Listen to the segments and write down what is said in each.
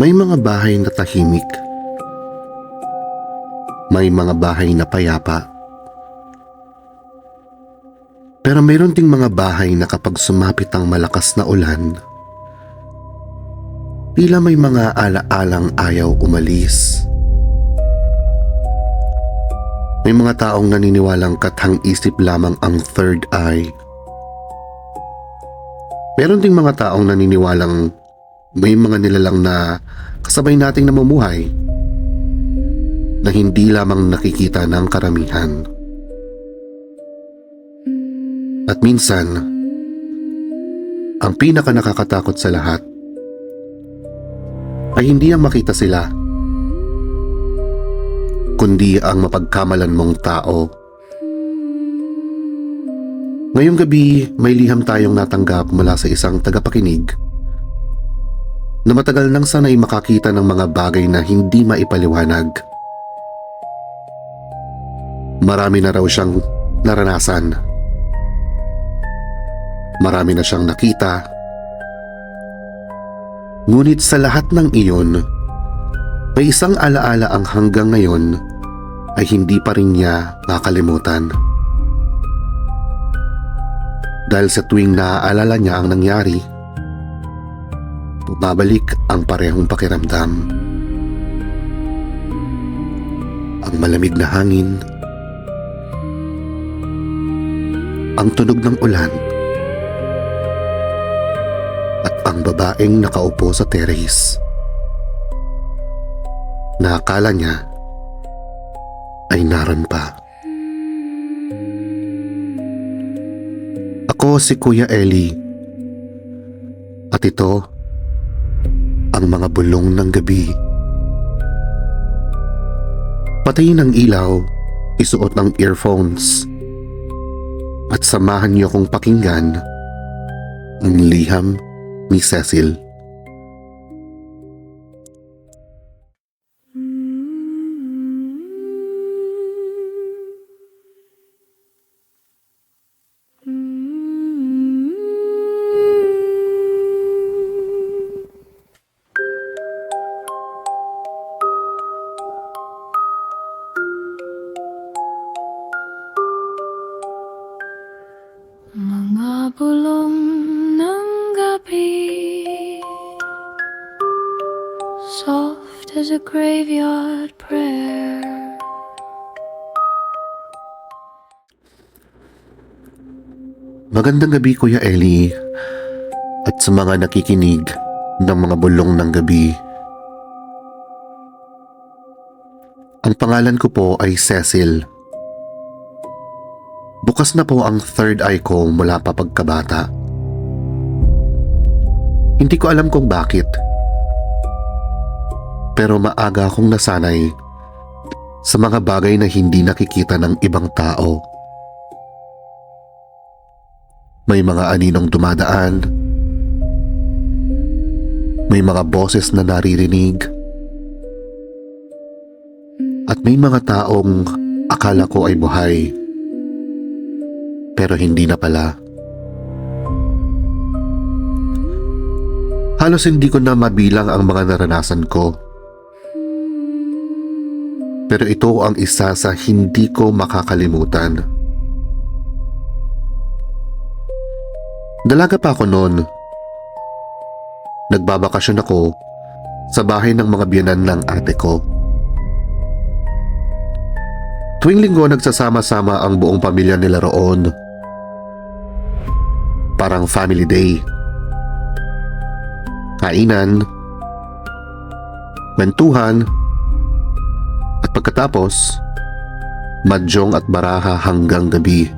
May mga bahay na tahimik. May mga bahay na payapa. Pero mayroon ding mga bahay na kapag sumapit ang malakas na ulan, tila may mga ala-alang ayaw umalis. May mga taong naniniwalang kathang-isip lamang ang third eye. Meron ding mga taong naniniwalang may mga nilalang na kasabay nating namumuhay na hindi lamang nakikita ng karamihan. At minsan, ang pinaka nakakatakot sa lahat ay hindi ang makita sila, kundi ang mapagkamalan mong tao. Ngayong gabi, may liham tayong natanggap mula sa isang tagapakinig na matagal nang sanay makakita ng mga bagay na hindi maipaliwanag. Marami na raw siyang naranasan. Marami na siyang nakita. Ngunit sa lahat ng iyon, may isang alaala ang hanggang ngayon ay hindi pa rin niya nakalimutan. Dahil sa tuwing naaalala niya ang nangyari, bumabalik ang parehong pakiramdam. Ang malamig na hangin, ang tunog ng ulan, at ang babaeng nakaupo sa terrace na akala niya ay naroon pa. Ako si Kuya Eli at ito ang mga bulong ng gabi. Patayin ang ilaw, isuot ng earphones at samahan niyo akong pakinggan ang liham ni Cecil. Mga bulong ng gabi, soft as a graveyard prayer. Magandang gabi, Kuya Eli, at sa mga nakikinig ng mga bulong ng gabi. Ang pangalan ko po ay Cecil. Bukas na po ang third eye ko mula pa pagkabata. Hindi ko alam kung bakit, pero maaga akong nasanay sa mga bagay na hindi nakikita ng ibang tao. May mga aninong dumadaan, may mga boses na naririnig, at may mga taong akala ko ay buhay, pero hindi na pala. Halos hindi ko na mabilang ang mga naranasan ko. Pero ito ang isa sa hindi ko makakalimutan. Dalaga pa ako noon. Nagbabakasyon ako sa bahay ng mga biyenan ng ate ko. Tuwing linggo nagsasama-sama ang buong pamilya nila roon. Parang family day. Kainan, kwentuhan, at pagkatapos, mahjong at baraha hanggang gabi.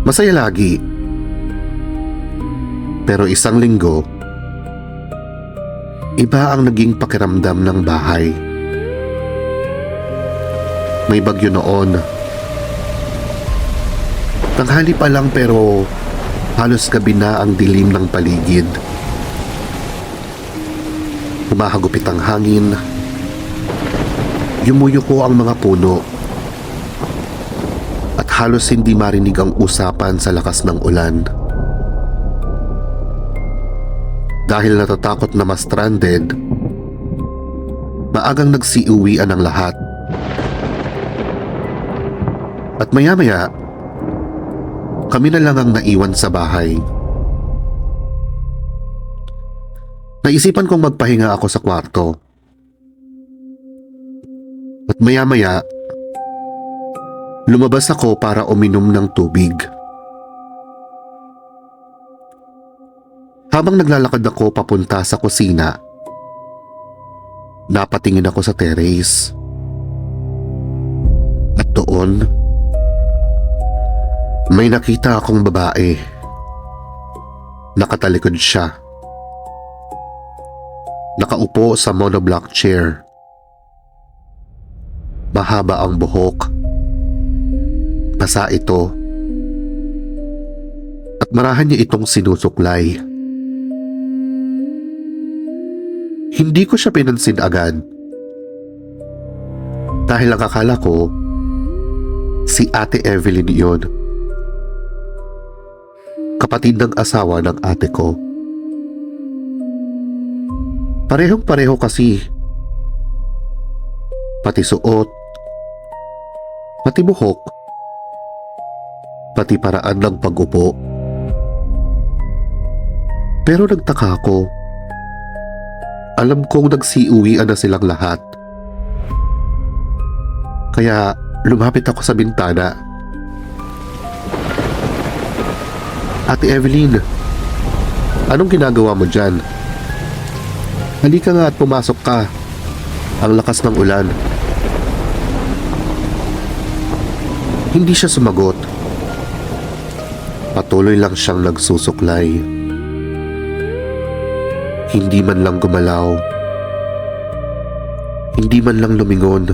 Masaya lagi. Pero isang linggo, iba ang naging pakiramdam ng bahay. May bagyo noon. Tanghali pa lang pero halos gabi na ang dilim ng paligid. Humahagupit ang hangin. Yumuyuko ang mga puno. At halos hindi marinig ang usapan sa lakas ng ulan. dahil natatakot na ma-stranded, maagang nagsiuwian ang lahat. At maya-maya, kami na lang ang naiwan sa bahay. Naisipan kong magpahinga ako sa kwarto. At maya-maya, lumabas ako para uminom ng tubig. Habang naglalakad ako papunta sa kusina, napatingin ako sa terrace. At doon, may nakita akong babae. Nakatalikod siya. Nakaupo sa monoblock chair. Mahaba ang buhok. Basa ito. At marahan niya itong sinusuklay. Hindi ko siya pinansin agad. Dahil ang akala ko, si Ate Evelyn yun. Kapatid ng asawa ng ate ko. Parehong-pareho kasi. Pati suot, pati buhok, pati paraan ng pag-upo. Pero nagtaka ako. Alam kong nagsiuwian na silang lahat. Kaya lumapit ako sa bintana. Ate Evelyn, anong ginagawa mo dyan? Halika nga at pumasok ka. Ang lakas ng ulan. Hindi siya sumagot. Patuloy lang siyang nagsusuklay. Hindi man lang gumalaw. Hindi man lang lumingon.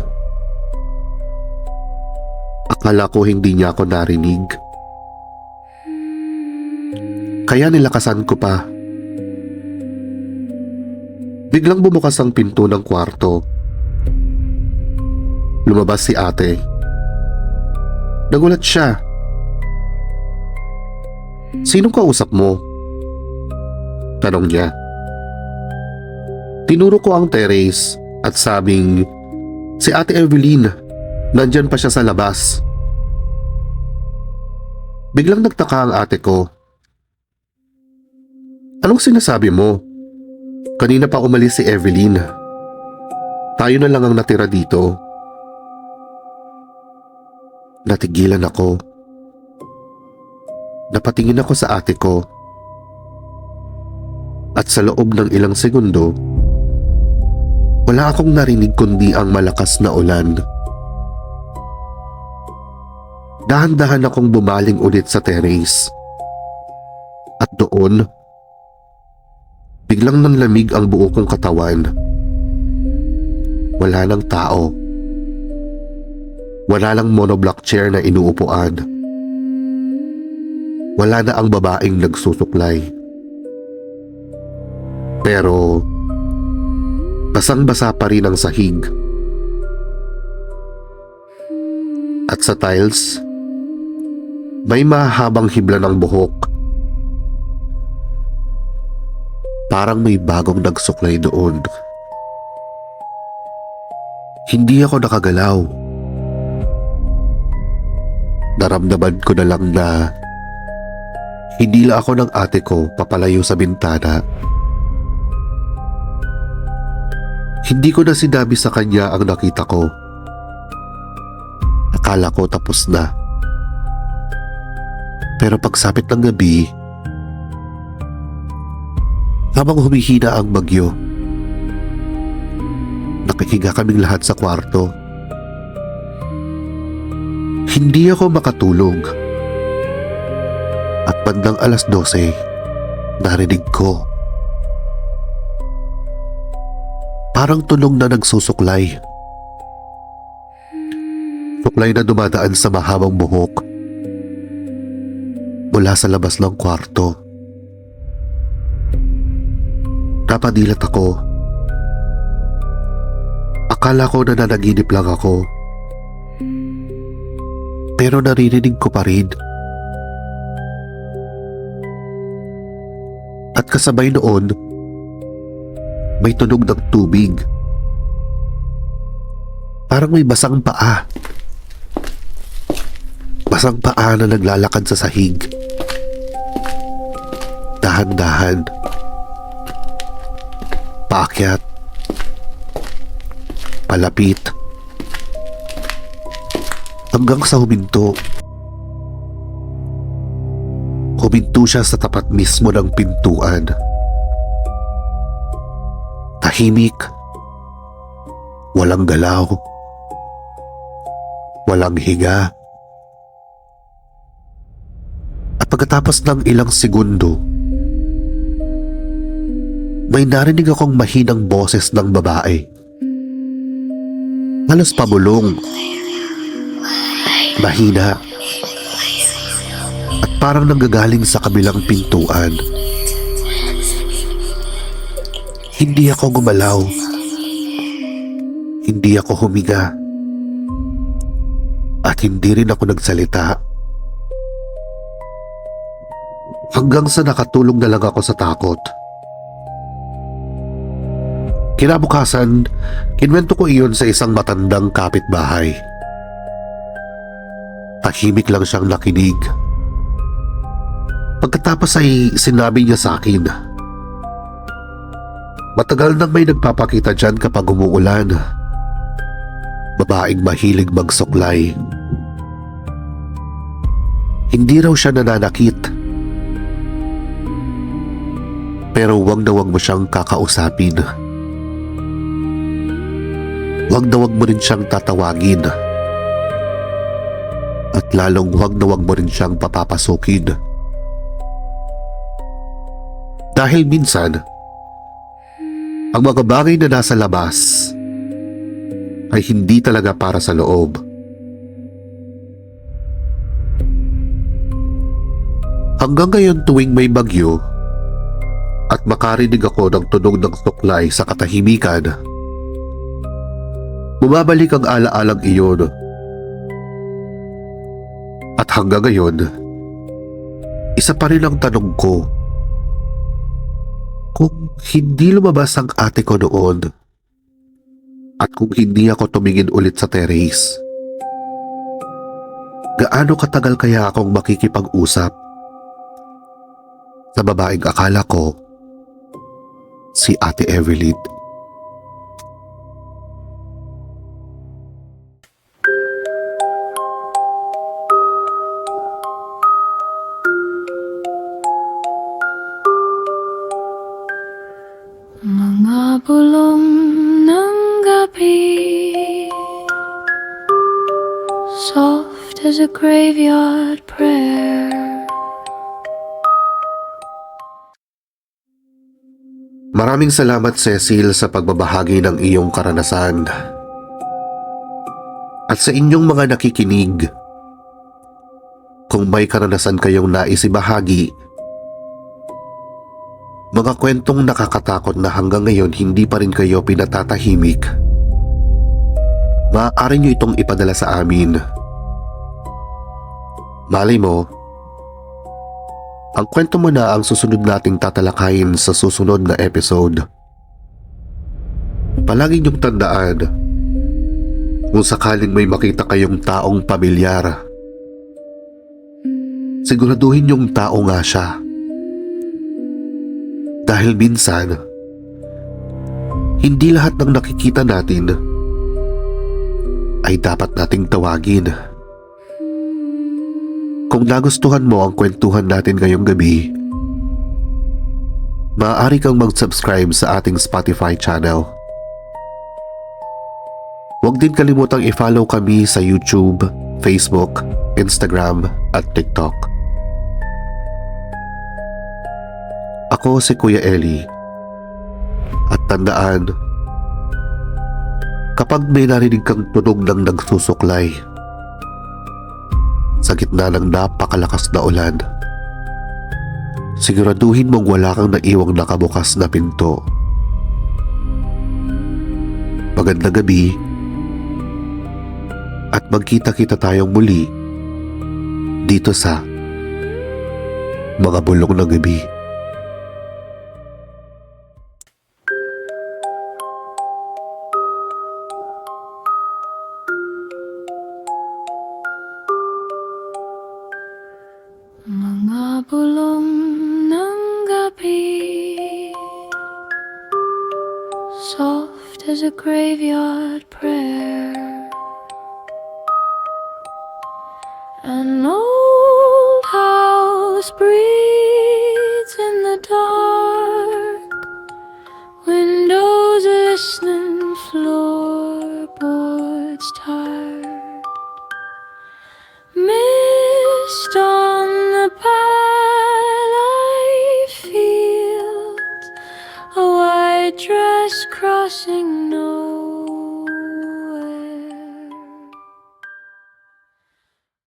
Akala ko hindi niya ako narinig. Kaya nilakasan ko pa. Biglang bumukas ang pinto ng kwarto. Lumabas si ate. Nagulat siya. Sinong kausap mo? Tanong niya. Tinuro ko ang terrace at sabing, si Ate Evelyn, nandyan pa siya sa labas. Biglang nagtaka ang ate ko. Anong sinasabi mo? Kanina pa umalis si Evelyn. Tayo na lang ang natira dito. Natigilan ako. Napatingin ako sa ate ko. At sa loob ng ilang segundo, wala akong narinig kundi ang malakas na ulan. Dahan-dahan akong bumaling ulit sa terrace. At doon, biglang nanlamig ang buo kong katawan. Wala nang tao. Wala lang monoblock chair na inuupuan. Wala na ang babaeng nagsusuklay. Pero, basang-basa pa rin ang sahig. At sa tiles, may mahabang hibla ng buhok. Parang may bagong nagsuklay doon. Hindi ako nakagalaw. Naramdaman ko na lang na hinila ako ng ate ko papalayo sa bintana. Hindi ko na sinabi sa kanya ang nakita ko. Akala ko tapos na. Pero pagsapit ng gabi, habang humihina ang bagyo, nakikiga kaming lahat sa kwarto. Hindi ako makatulog. At bandang 12:00, narinig ko. Parang tunog na nagsusuklay. Suklay na dumadaan sa mahabang buhok mula sa labas ng kwarto. Napadilat ako. Akala ko na nanaginip lang ako. Pero naririnig ko pa rin. At kasabay noon, may tunog ng tubig. Parang may basang paa. Basang paa na naglalakad sa sahig. Dahan-dahan. Paakyat. Palapit. Hanggang sa huminto. Huminto siya sa tapat mismo ng pintuan. Tahimik. Walang galaw. Walang higa. At pagkatapos ng ilang segundo, may narinig akong mahinang boses ng babae. Halos pabulong. Mahina. At parang nanggagaling sa kabilang pintuan. Hindi ako gumalaw. Hindi ako humiga. At hindi rin ako nagsalita. Hanggang sa nakatulog na lang ako sa takot. Kinabukasan, kinwento ko iyon sa isang matandang kapitbahay. Tahimik lang siyang nakinig. Pagkatapos ay sinabi niya sa akin, matagal nang may nagpapakita dyan kapag umuulan. Babaeng mahilig magsuklay. Hindi raw siya nananakit. Pero wag na wag mo siyang kakausapin. Wag na wag mo rin siyang tatawagin. At lalong wag na wag mo rin siyang papapasukin. Dahil minsan, ang mga bagay na nasa labas ay hindi talaga para sa loob. Hanggang ngayon tuwing may bagyo at makarinig ako ng tunog ng suklay sa katahimikan, bumabalik ang alaalang iyon. At hanggang ngayon, isa pa rin ang tanong ko. Kung hindi lumabas ang ate ko noon, at kung hindi ako tumingin ulit sa terrace, gaano katagal kaya akong makikipag-usap sa babaeng akala ko si Ate Evelyn? Mga bulong ng gabi, soft as a graveyard prayer. Maraming salamat, Cecil, sa pagbabahagi ng iyong karanasan. At sa inyong mga nakikinig, kung may karanasan kayong nais ibahagi, mga kwentong nakakatakot na hanggang ngayon hindi pa rin kayo pinatatahimik, maaari nyo itong ipadala sa amin. Malay mo, ang kwento mo na ang susunod nating tatalakayin sa susunod na episode. Palagi niyong tandaan, kung sakaling may makita kayong taong pamilyar, siguraduhin yung tao nga siya. Dahil minsan, hindi lahat ng nakikita natin ay dapat nating tawagin. Kung nagustuhan mo ang kwentuhan natin ngayong gabi, maaari kang mag-subscribe sa ating Spotify channel. Huwag din kalimutang i-follow kami sa YouTube, Facebook, Instagram at TikTok. Ako si Kuya Eli. At tandaan, kapag may narinig kang tunog ng nagsusuklay sa gitna ng napakalakas na ulan, siguraduhin mong wala kang naiwang nakabukas na pinto. Magandang gabi at magkita-kita tayong muli dito sa Mga Bulong ng Gabi. Mga bulong ng gabi, soft as a graveyard prayer.